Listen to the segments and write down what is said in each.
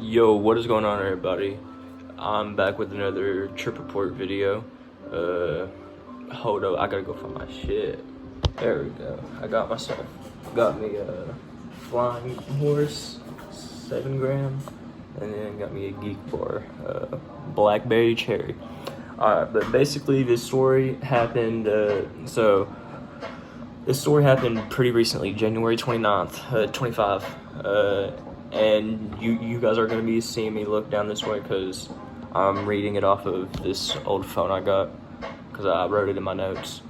Yo, what is going on, everybody? I'm back with another trip report video. Hold up, I gotta go find my shit. There we go. I got my stuff. Got me a flying horse, 7 gram, and then got me a geek bar, blackberry cherry. Alright, but basically this story happened, this story happened pretty recently, January 29th, 25. And you guys are going to be seeing me look down this way because I'm reading it off of this old phone I got because I wrote it in my notes.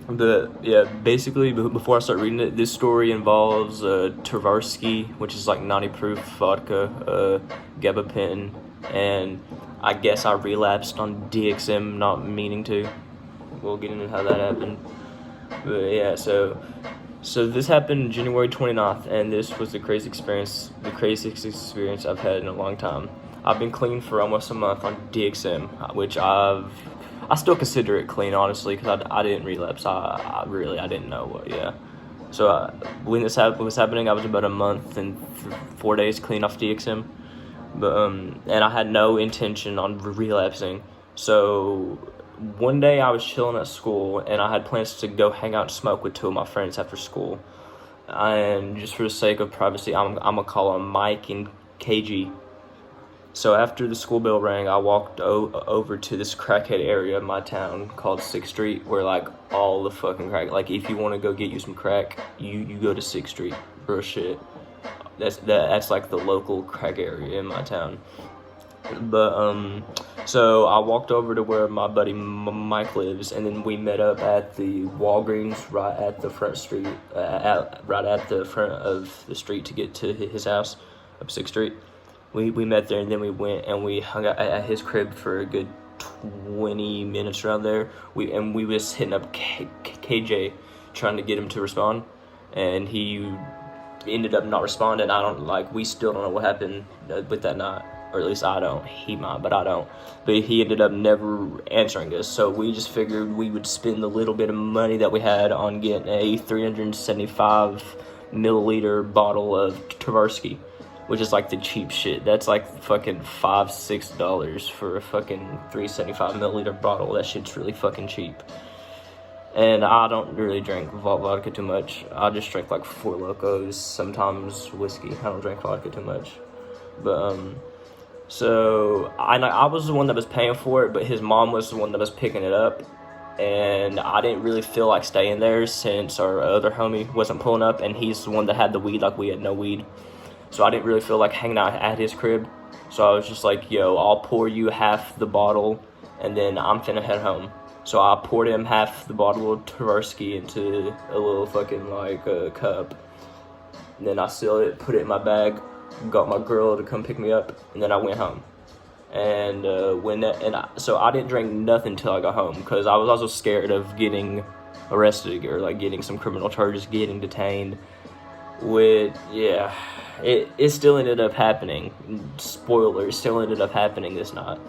But yeah, basically, before I start reading it, this story involves Tversky, which is like 90 proof vodka, gabapentin, and I guess I relapsed on DXM, not meaning to. We'll get into how that happened. But yeah, so this happened January 29th, and this was the craziest experience I've had in a long time. I've been clean for almost a month on DXM, which I still consider it clean, honestly, because I didn't relapse. I didn't know what, yeah. So when this was happening, I was about a month and 4 days clean off DXM, but and I had no intention on relapsing. So one day I was chilling at school, and I had plans to go hang out and smoke with two of my friends after school. And just for the sake of privacy, I'm gonna call them Mike and KG. So after the school bell rang, I walked over to this crackhead area of my town called 6th Street, where like all the fucking crack, like if you want to go get you some crack, you go to 6th Street. Real shit. That's like the local crack area in my town. But so I walked over to where my buddy Mike lives, and then we met up at the Walgreens right at the front street, right at the front of the street to get to his house up 6th Street. We met there, and then we went and we hung out at his crib for a good 20 minutes around there. We was hitting up KJ, trying to get him to respond, and he ended up not responding. We still don't know what happened with that night. Or at least I don't. He might, but I don't. But he ended up never answering us. So we just figured we would spend the little bit of money that we had on getting a 375 milliliter bottle of Tversky, which is like the cheap shit. That's like fucking $5-6 for a fucking 375 milliliter bottle. That shit's really fucking cheap. And I don't really drink vodka too much. I just drink like Four Locos, sometimes whiskey. I don't drink vodka too much. But so I was the one that was paying for it, but his mom was the one that was picking it up, and I didn't really feel like staying there since our other homie wasn't pulling up, and he's the one that had the weed, like we had no weed, so I didn't really feel like hanging out at his crib. So I was just like, yo, I'll pour you half the bottle, and then I'm finna head home. So I poured him half the bottle of Tversky into a little fucking like cup, and then I sealed it, put it in my bag, got my girl to come pick me up, and then I went home. And so I didn't drink nothing till I got home, because I was also scared of getting arrested or like getting some criminal charges, getting detained. It still ended up happening. Spoilers, still ended up happening this night.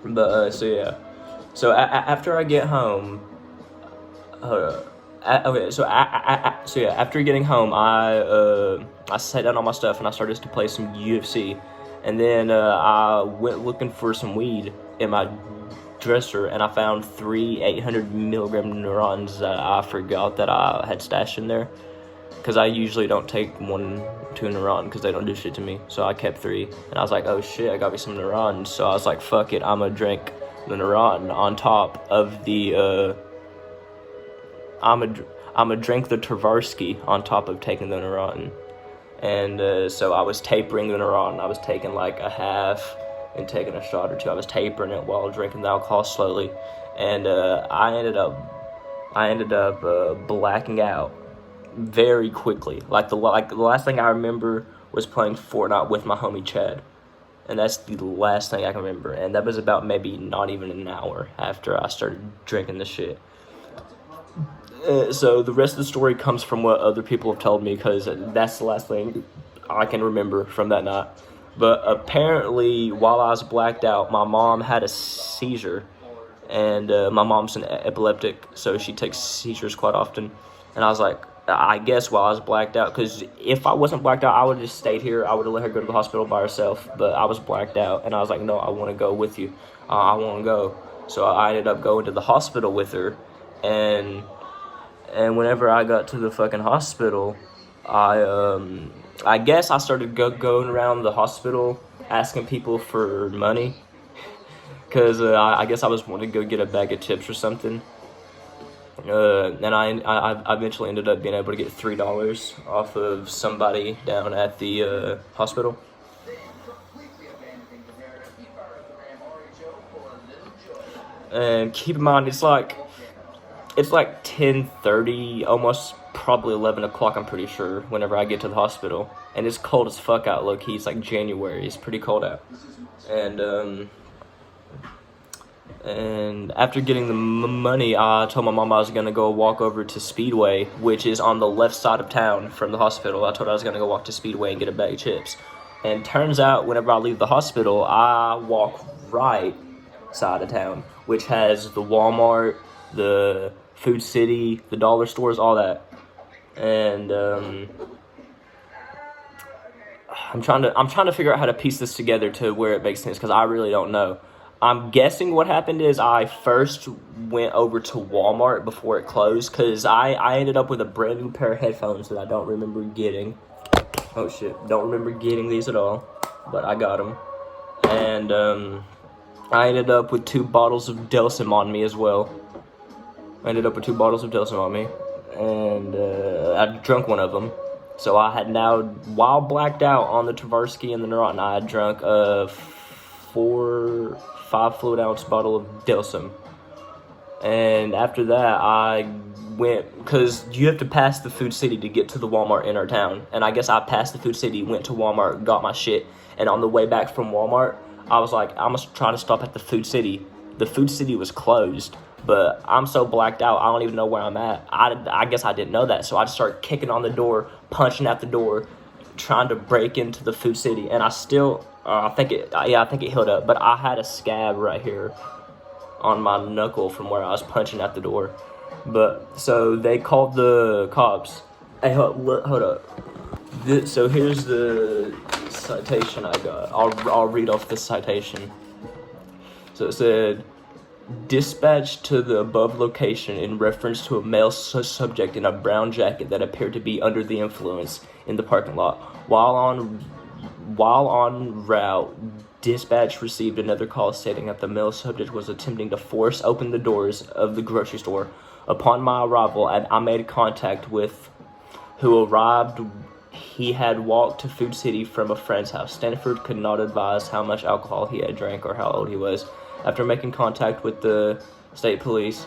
But so after I get home, after getting home, I sat down on my stuff and I started to play some UFC, and then I went looking for some weed in my dresser, and I found 3 800 milligram neurons that I forgot that I had stashed in there, because I usually don't take 1-2 neuron because they don't do shit to me. So I kept 3, and I was like, oh shit, I got me some neurons. So I was like, fuck it, I'm gonna drink the neuron on top of the I'm gonna drink the Tversky on top of taking the Neuron. And so I was tapering the Neuron. I was taking like a half and taking a shot or two. I was tapering it while drinking the alcohol slowly. And I ended up blacking out very quickly. Like the last thing I remember was playing Fortnite with my homie Chad. And that's the last thing I can remember. And that was about maybe not even an hour after I started drinking the shit. So the rest of the story comes from what other people have told me, because that's the last thing I can remember from that night. But apparently, while I was blacked out, my mom had a seizure, and my mom's an epileptic, so she takes seizures quite often. And I was like, I guess while I was blacked out, because if I wasn't blacked out, I would have just stayed here. I would have let her go to the hospital by herself, but I was blacked out, and I was like, no, I want to go with you. I want to go. So I ended up going to the hospital with her, and whenever I got to the fucking hospital, I guess I started going around the hospital asking people for money, because I guess I was wanting to go get a bag of chips or something. And I eventually ended up being able to get $3 off of somebody down at the hospital. And keep in mind, it's like 10:30, almost probably 11 o'clock, I'm pretty sure, whenever I get to the hospital. And it's cold as fuck out, low-key. It's like January. It's pretty cold out. And after getting the money, I told my mom I was going to go walk over to Speedway, which is on the left side of town from the hospital. I told her I was going to go walk to Speedway and get a bag of chips. And turns out, whenever I leave the hospital, I walk right side of town, which has the Walmart, the Food City, the dollar stores, all that. And I'm trying to figure out how to piece this together to where it makes sense, because I really don't know. I'm guessing what happened is I first went over to Walmart before it closed, because I ended up with a brand new pair of headphones that I don't remember getting. Oh shit, don't remember getting these at all, but I got them. And I ended up with 2 bottles of Delsum on me as well. And I drank one of them. So I had now, while blacked out on the Tversky and the Neurontin, I had drunk a 5 fluid ounce bottle of Delsum. And after that, I went, because you have to pass the Food City to get to the Walmart in our town. And I guess I passed the Food City, went to Walmart, got my shit. And on the way back from Walmart, I was like, I'm going to try to stop at the Food City. The Food City was closed, but I'm so blacked out, I don't even know where I'm at. I guess I didn't know that, so I just started kicking on the door, punching at the door, trying to break into the Food City. And I still, I think it healed up, but I had a scab right here on my knuckle from where I was punching at the door. But, so they called the cops. Hey, hold up. So here's the citation I got. I'll read off the citation. So it said, dispatch to the above location in reference to a male subject in a brown jacket that appeared to be under the influence in the parking lot. While on route, dispatch received another call stating that the male subject was attempting to force open the doors of the grocery store. Upon my arrival, I made contact with who arrived. He had walked to Food City from a friend's house. Stanford could not advise how much alcohol he had drank or how old he was. After making contact with the state police,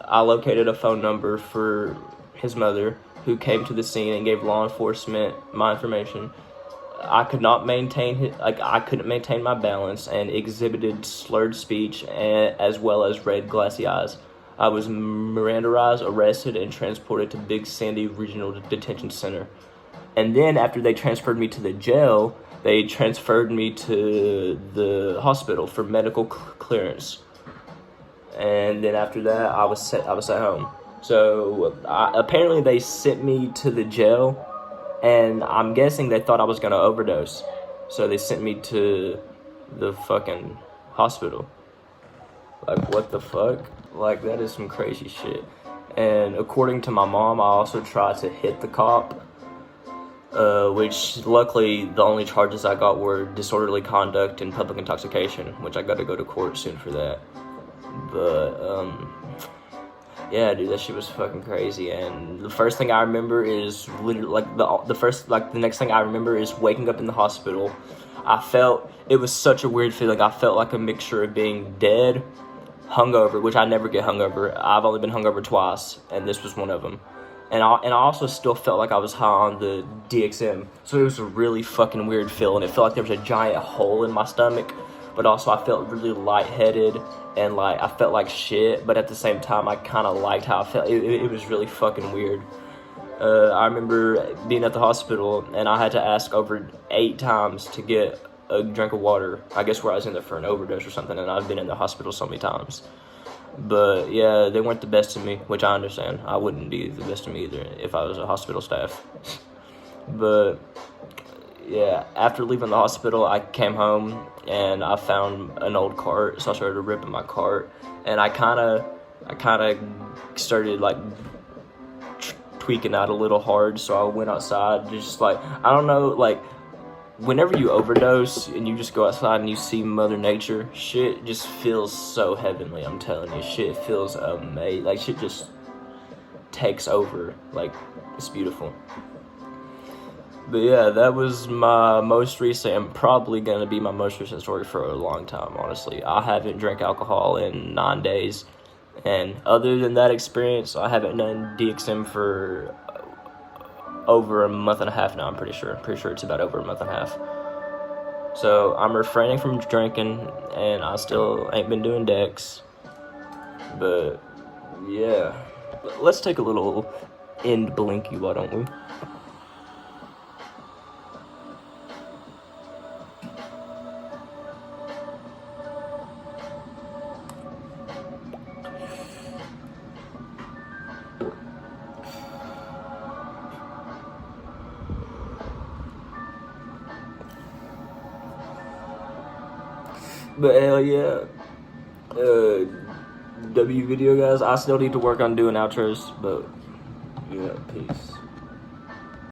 I located a phone number for his mother, who came to the scene and gave law enforcement my information. I couldn't maintain my balance and exhibited slurred speech as well as red glassy eyes. I was Mirandaized, arrested, and transported to Big Sandy Regional Detention Center. And then after they transferred me to the jail, they transferred me to the hospital for medical clearance. And then after that, I was sent home. So apparently they sent me to the jail, and I'm guessing they thought I was going to overdose. So they sent me to the fucking hospital. Like, what the fuck? Like, that is some crazy shit. And according to my mom, I also tried to hit the cop. Which luckily the only charges I got were disorderly conduct and public intoxication, which I got to go to court soon for that. But yeah, dude, that shit was fucking crazy. And the first thing I remember is literally the next thing I remember is waking up in the hospital. It was such a weird feeling. I felt like a mixture of being dead, hungover, which I never get hungover. I've only been hungover twice, and this was one of them. And I also still felt like I was high on the DXM. So it was a really fucking weird feeling. It felt like there was a giant hole in my stomach. But also I felt really lightheaded. And like I felt like shit. But at the same time, I kind of liked how I felt. It was really fucking weird. I remember being at the hospital. And I had to ask over 8 times to get a drink of water. I guess where I was in there for an overdose or something. And I've been in the hospital so many times. But yeah, they weren't the best to me, which I understand. I wouldn't be the best to me either if I was a hospital staff. But yeah, after leaving the hospital, I came home and I found an old cart, so I started ripping my cart, and I kind of started like tweaking out a little hard, so I went outside, just like, I don't know, like, whenever you overdose and you just go outside and you see Mother Nature, shit just feels so heavenly. I'm telling you, shit feels amazing. Like, shit just takes over. Like, it's beautiful. But yeah, that was my most recent, and probably going to be my most recent story for a long time, honestly. I haven't drank alcohol in 9 days, and other than that experience, I haven't done DXM for over a month and a half now, I'm pretty sure. Pretty sure it's about over a month and a half. So I'm refraining from drinking, and I still ain't been doing Dex. But yeah, let's take a little end blinky, why don't we? But hell yeah. W video guys, I still need to work on doing outros, but yeah, peace.